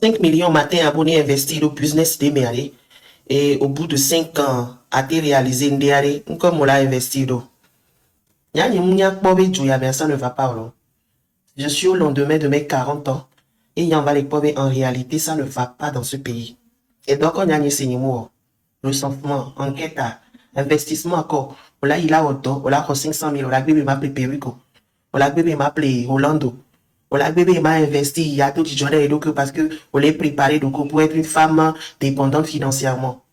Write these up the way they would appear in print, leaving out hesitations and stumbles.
5 millions matin abonné investir au business de Méaré. Et au bout de 5 ans, a été réalisé Ndéaré, comme on l'a investi. Ça ne va pas. Je suis au lendemain de mes 40 ans. Et y en va les pauvres, en réalité, ça ne va pas dans ce pays. Et donc, on a un recensement, enquête, investissement encore. On a il a auto, on a 500 000, on a bébé m'a appelé Perico. On a bébé m'a appelé Rolando. On a bébé m'a investi, il y a tout du genre donc parce que on l'est préparé donc pour être une femme dépendante financièrement.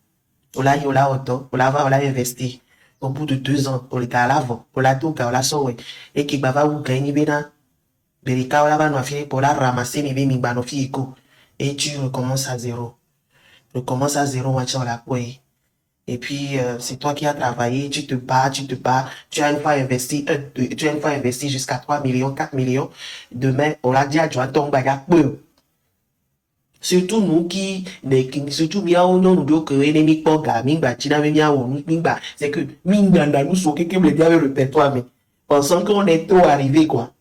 On a auto, on a investi. Au bout de 2 ans, on est à l'avant, on a tout, on a sauvé. Et qui va vous gagner bien. Berika, on va nous pour la ramasser, mais bien, et tu recommences à zéro. Recommence à zéro, on la paye. Et puis, c'est toi qui as travaillé, tu te bats, tu as une fois investi, tu as une fois investi jusqu'à 3 millions, 4 millions. Demain, on l'a dit à toi, ton bagage peu. Surtout nous qui, surtout bien, on nous dit que l'ennemi pas gamin, tina, bien, c'est que, minganda, nous, sommes quelqu'un qui me dit le pétoire, mais, pensant qu'on est trop arrivé, quoi.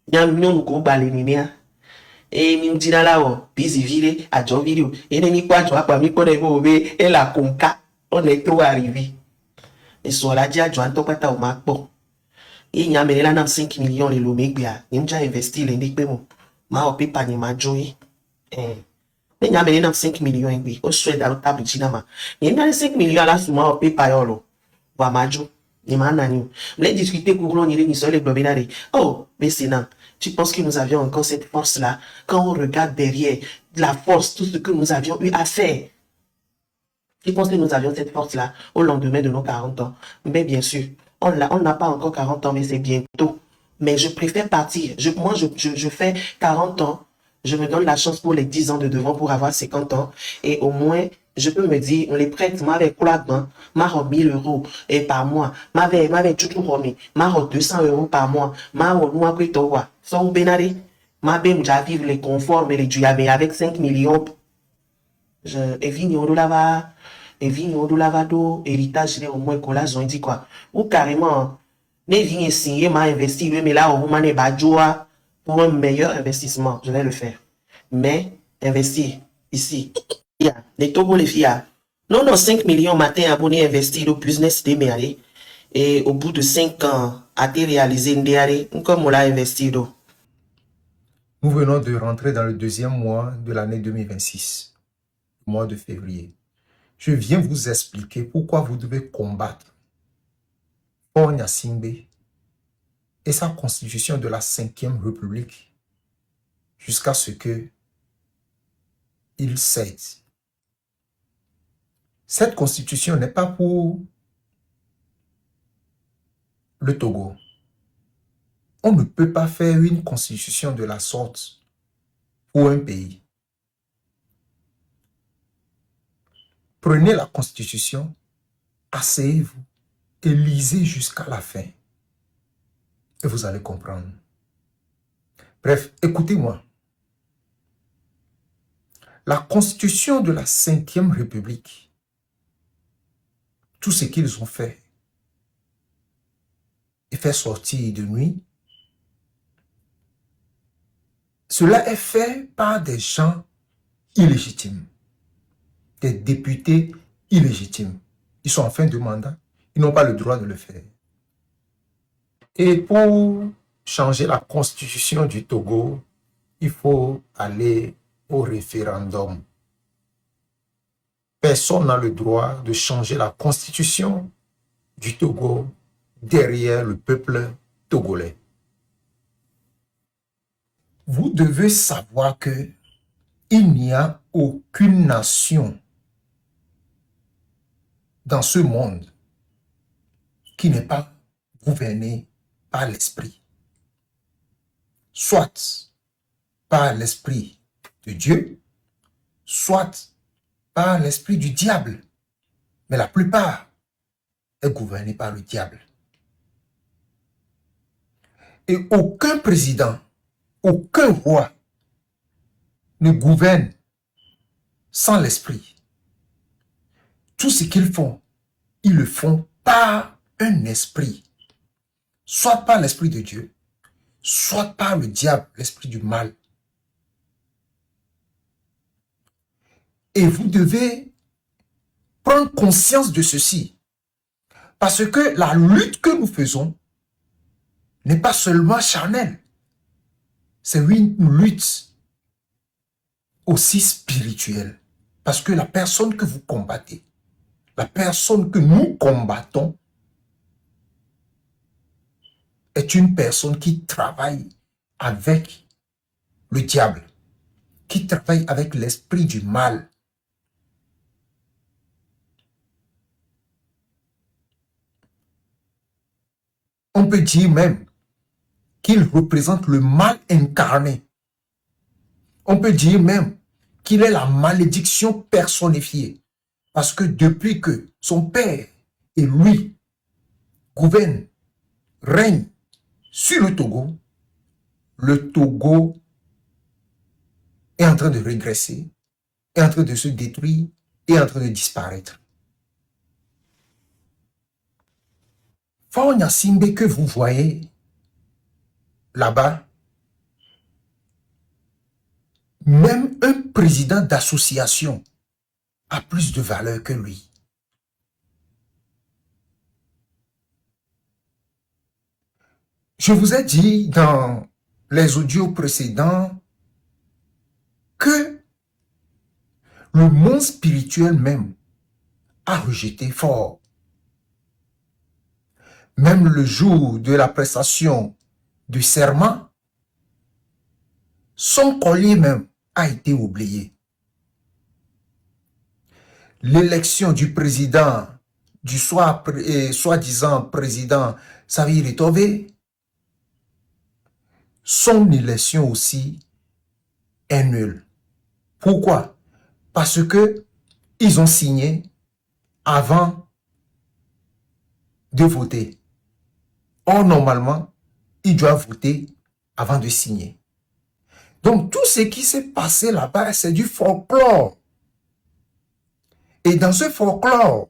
Bien, nous, nous, baléninia. Et nous, tina, là, busy vile, à John Video, ennemi quoi, tu vois, pas mi, qu'on est mauvais, et la conca. On est trop arrivé. Et sur la dia, Joan Topata au Macbo. Et il y a mené là 5 millions de l'Omégbia. Il y a investi l'indé paiement. Ma opé pas ni ma joie. Il y a mené 5 millions et puis, au souhait dans le table de Chinama. Il y a 5 millions là sur ma opé pas yolo. Va ma joie. Ni ma nani. Les discuter pour l'on y sur les globinari. Oh, mais c'est non. Tu penses que nous avions encore cette force-là quand on regarde derrière la force, tout ce que nous avions eu à faire. Je pense que nous avions cette force-là au lendemain de nos 40 ans. Mais bien sûr, on n'a pas encore 40 ans, mais c'est bientôt. Mais je préfère partir. Moi, je fais 40 ans. Je me donne la chance pour les 10 ans de devant pour avoir 50 ans. Et au moins, je peux me dire, on les prête, m'avait quoi, m'a 1000 euros et par mois. M'avait tout remis. M'a 200 euros par mois. M'a moi, que toi. Sans bénaré. M'a bien, vivre les conforts, mais les mais avec 5 millions. Et vigno de lava, et vigno de lavado, héritage, au moins, qu'on l'a, dit quoi. Ou carrément, les vignes signées, m'a investi, mais là, au moment, joie pour un meilleur investissement, je vais le faire. Mais, investir, ici, les Togo, les filles, non, non, 5 millions matin abonnés investir au business de Méaré. Et au bout de 5 ans, a été réalisé Ndéaré, comme on l'a investi. Nous venons de rentrer dans le deuxième mois de l'année 2026, mois de février. Je viens vous expliquer pourquoi vous devez combattre Ornia Simbe et sa constitution de la 5e République jusqu'à ce que il cède. Cette constitution n'est pas pour le Togo. On ne peut pas faire une constitution de la sorte pour un pays. Prenez la constitution, asseyez-vous et lisez jusqu'à la fin. Et vous allez comprendre. Bref, écoutez-moi. La constitution de la 5e République, tout ce qu'ils ont fait, et fait sortir de nuit, cela est fait par des gens illégitimes, des députés illégitimes. Ils sont en fin de mandat, ils n'ont pas le droit de le faire. Et pour changer la constitution du Togo, il faut aller au référendum. Personne n'a le droit de changer la constitution du Togo derrière le peuple togolais. Vous devez savoir que il n'y a aucune nation dans ce monde qui n'est pas gouvernée par l'esprit. Soit par l'esprit de Dieu, soit par l'esprit du diable. Mais la plupart est gouvernée par le diable. Et aucun président, aucun roi ne gouverne sans l'esprit. Tout ce qu'ils font, ils le font par un esprit. Soit par l'esprit de Dieu, soit par le diable, l'esprit du mal. Et vous devez prendre conscience de ceci. Parce que la lutte que nous faisons n'est pas seulement charnelle. C'est une lutte aussi spirituelle. Parce que la personne que vous combattez, la personne que nous combattons, est une personne qui travaille avec le diable, qui travaille avec l'esprit du mal. On peut dire même qu'il représente le mal incarné. On peut dire même qu'il est la malédiction personnifiée. Parce que depuis que son père et lui gouvernent, règnent sur le Togo est en train de régresser, est en train de se détruire, est en train de disparaître. Fort Gnassingbé que vous voyez là-bas, même un président d'association a plus de valeur que lui. Je vous ai dit dans les audios précédents que le monde spirituel même a rejeté fort. Même le jour de la prestation du serment, son collier même a été oublié. L'élection du président, du soi-disant président Saviri Tové, son élection aussi est nulle. Pourquoi? Parce que ils ont signé avant de voter. Or, normalement, ils doivent voter avant de signer. Donc, tout ce qui s'est passé là-bas, c'est du folklore. Et dans ce folklore,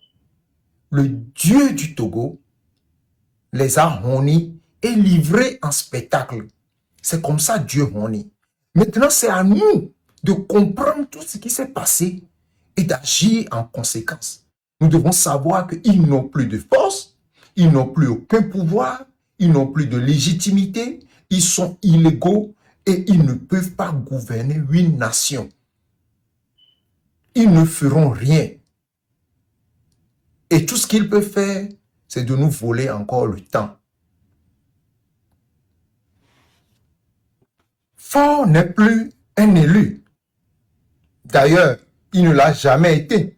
le dieu du Togo les a honnis et livrés en spectacle. C'est comme ça Dieu honit. Maintenant, c'est à nous de comprendre tout ce qui s'est passé et d'agir en conséquence. Nous devons savoir qu'ils n'ont plus de force, ils n'ont plus aucun pouvoir, ils n'ont plus de légitimité, ils sont illégaux et ils ne peuvent pas gouverner une nation. Ils ne feront rien. Et tout ce qu'ils peuvent faire, c'est de nous voler encore le temps. Faure n'est plus un élu. D'ailleurs, il ne l'a jamais été.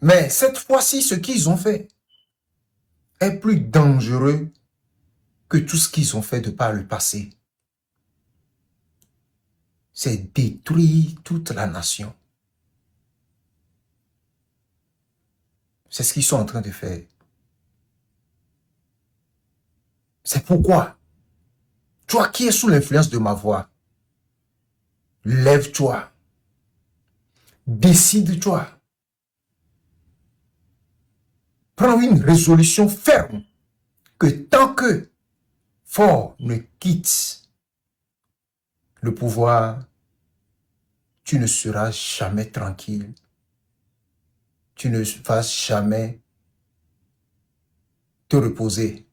Mais cette fois-ci, ce qu'ils ont fait est plus dangereux que tout ce qu'ils ont fait de par le passé. C'est détruire toute la nation. C'est ce qu'ils sont en train de faire. C'est pourquoi, toi qui es sous l'influence de ma voix, lève-toi, décide-toi, prends une résolution ferme que tant que Faure ne quitte le pouvoir, tu ne seras jamais tranquille. Tu ne vas jamais te reposer.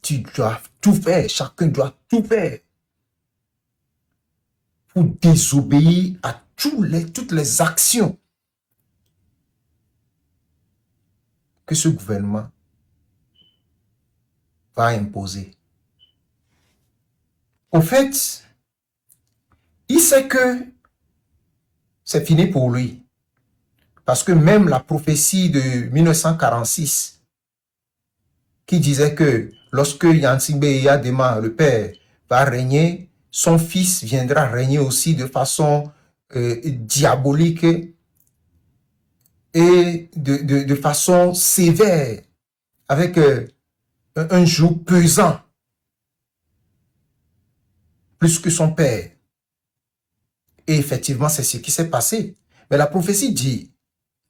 Tu dois tout faire, chacun doit tout faire pour désobéir à toutes les actions que ce gouvernement va imposer. Au fait, il sait que c'est fini pour lui. Parce que même la prophétie de 1946 qui disait que lorsque Gnassingbé Eyadema, le père, va régner, son fils viendra régner aussi de façon diabolique et de façon sévère, avec un joug pesant, plus que son père. Et effectivement, c'est ce qui s'est passé. Mais la prophétie dit,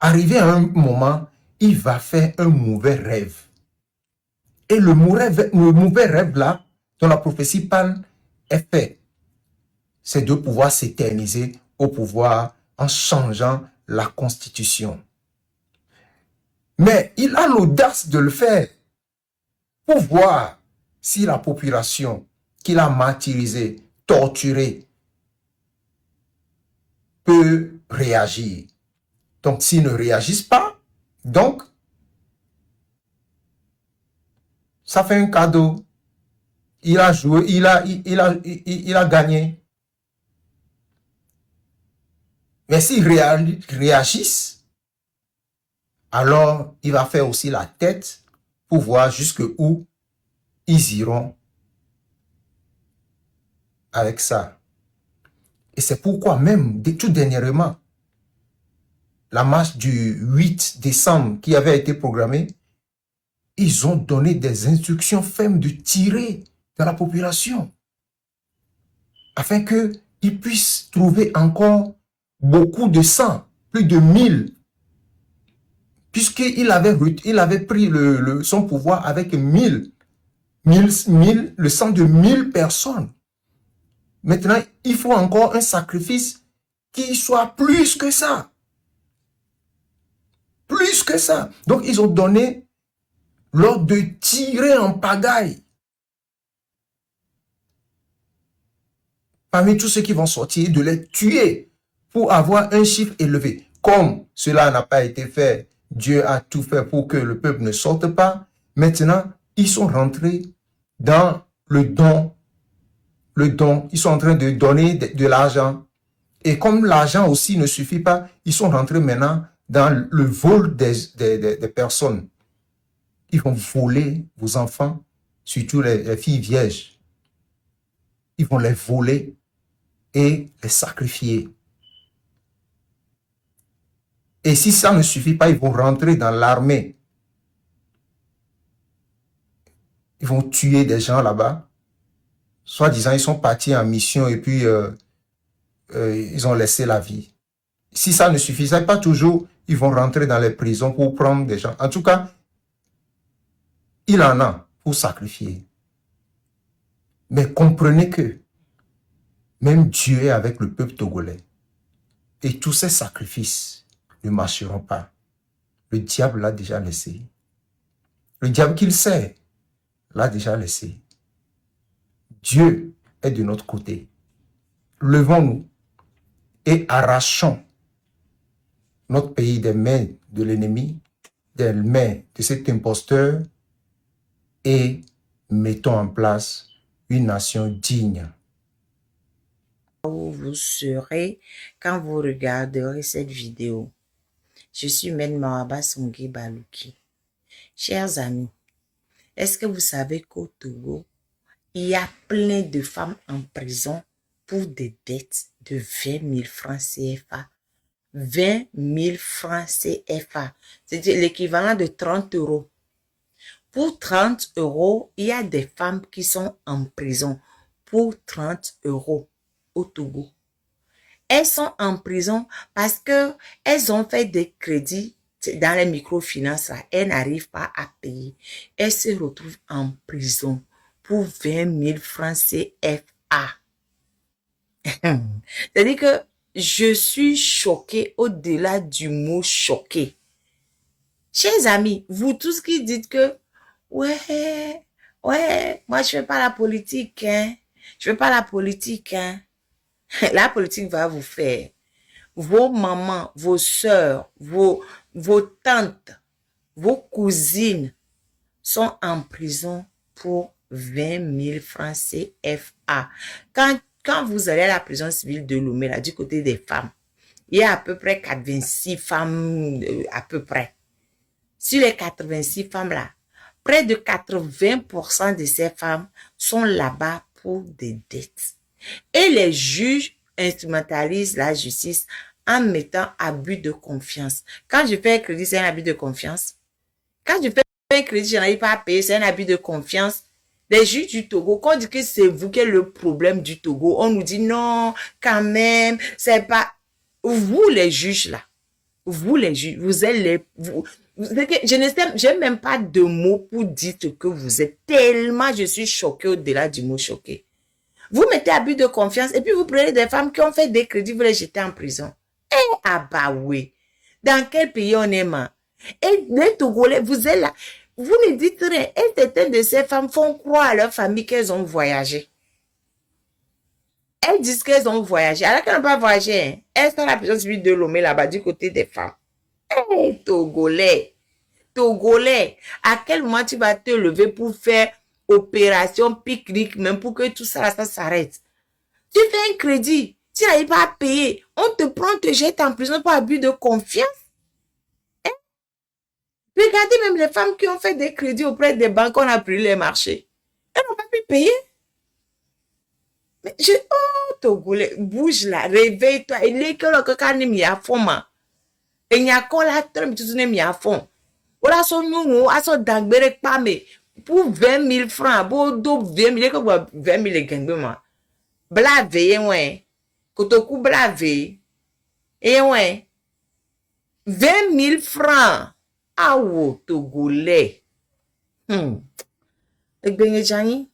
arrivé à un moment, il va faire un mauvais rêve. Et le mauvais rêve là, dont la prophétie parle, est fait, c'est de pouvoir s'éterniser au pouvoir en changeant la constitution. Mais il a l'audace de le faire pour voir si la population qu'il a martyrisée, torturée, peut réagir. Donc, s'ils ne réagissent pas, donc, ça fait un cadeau. Il a joué, il a gagné. Mais s'ils réagissent, alors il va faire aussi la tête pour voir jusqu'où ils iront avec ça. Et c'est pourquoi même, tout dernièrement, la marche du 8 décembre qui avait été programmée, ils ont donné des instructions fermes de tirer dans la population afin qu'ils puissent trouver encore beaucoup de sang, plus de 1000, puisqu'il avait pris son pouvoir avec 1000, le sang de 1000 personnes. Maintenant, il faut encore un sacrifice qui soit plus que ça. Plus que ça. Donc, ils ont donné l'ordre de tirer en pagaille. Parmi tous ceux qui vont sortir, de les tuer pour avoir un chiffre élevé. Comme cela n'a pas été fait, Dieu a tout fait pour que le peuple ne sorte pas. Maintenant, ils sont rentrés dans le don. Ils sont en train de donner de l'argent. Et comme l'argent aussi ne suffit pas, ils sont rentrés maintenant dans le vol des personnes. Ils vont voler vos enfants, surtout les filles vierges. Ils vont les voler et les sacrifier. Et si ça ne suffit pas, ils vont rentrer dans l'armée. Ils vont tuer des gens là-bas. Soi-disant, ils sont partis en mission et puis ils ont laissé la vie. Si ça ne suffisait pas toujours, ils vont rentrer dans les prisons pour prendre des gens. En tout cas, il en a pour sacrifier. Mais comprenez que même Dieu est avec le peuple togolais. Et tous ces sacrifices ne marcheront pas. Le diable l'a déjà laissé. Le diable qu'il sait l'a déjà laissé. Dieu est de notre côté. Levons-nous et arrachons notre pays des mains de l'ennemi, des mains de cet imposteur et mettons en place une nation digne. Où vous serez quand vous regarderez cette vidéo. Je suis Maître Mawaba Songé Balouki. Chers amis, est-ce que vous savez qu'au Togo, il y a plein de femmes en prison pour des dettes de 20 000 francs CFA. 20 000 francs CFA. C'est l'équivalent de 30 euros. Pour 30 euros, il y a des femmes qui sont en prison pour 30 euros au Togo. Elles sont en prison parce que elles ont fait des crédits dans les microfinances. Elles n'arrivent pas à payer. Elles se retrouvent en prison pour 20 000 francs CFA. C'est-à-dire que je suis choquée au-delà du mot choquée. Chers amis, vous tous qui dites que ouais, moi je fais pas la politique, hein. Je fais pas la politique, hein. La politique va vous faire. Vos mamans, vos soeurs, vos tantes, vos cousines sont en prison pour 20 000 francs CFA. Quand vous allez à la prison civile de Lomé, là, du côté des femmes, il y a à peu près 86 femmes, à peu près. Sur les 86 femmes-là, près de 80% de ces femmes sont là-bas pour des dettes. Et les juges instrumentalisent la justice en mettant abus de confiance. Quand je fais un crédit, c'est un abus de confiance. Quand je fais un crédit, je n'arrive pas à payer, c'est un abus de confiance. Les juges du Togo, quand on dit que c'est vous qui êtes le problème du Togo, on nous dit non, quand même, c'est pas... Vous les juges là, vous les juges, vous êtes les... je n'ai même pas de mots pour dire ce que vous êtes. Tellement je suis choquée au-delà du mot choqué. Vous mettez abus de confiance et puis vous prenez des femmes qui ont fait des crédits, vous les jetez en prison. Eh, ah bah oui. Dans quel pays on est mort? Et les Togolais, vous êtes là. Vous ne dites rien. Et certaines de ces femmes font croire à leur famille qu'elles ont voyagé. Elles disent qu'elles ont voyagé. Alors qu'elles n'ont pas voyagé. Hein. Elles sont à la prison civile de Lomé là-bas du côté des femmes. Eh, Togolais. Togolais. À quel moment tu vas te lever pour faire opération pique-nique, même pour que tout ça, ça s'arrête? Tu fais un crédit. Tu n'arrives pas à payer. On te prend, te jette en prison pour abus de confiance. Hein? Regardez même les femmes qui ont fait des crédits auprès des banques, on a pris les marchés. Elles n'ont pas pu payer. Mais oh, Togolais, bouge là, réveille-toi. Il est que le coca n'est mis à fond, ma. Et il y a quoi là, tu n'es mis à fond. Voilà, son nom, à son dangbere pas, mais pour 20 000 francs, pour 20 000, comme 20 000 les gangs, blavé, ouais. Kotoku blavé. Et ouais. 20 000 francs. Ah, oh, Togolais. Et bien, Jani.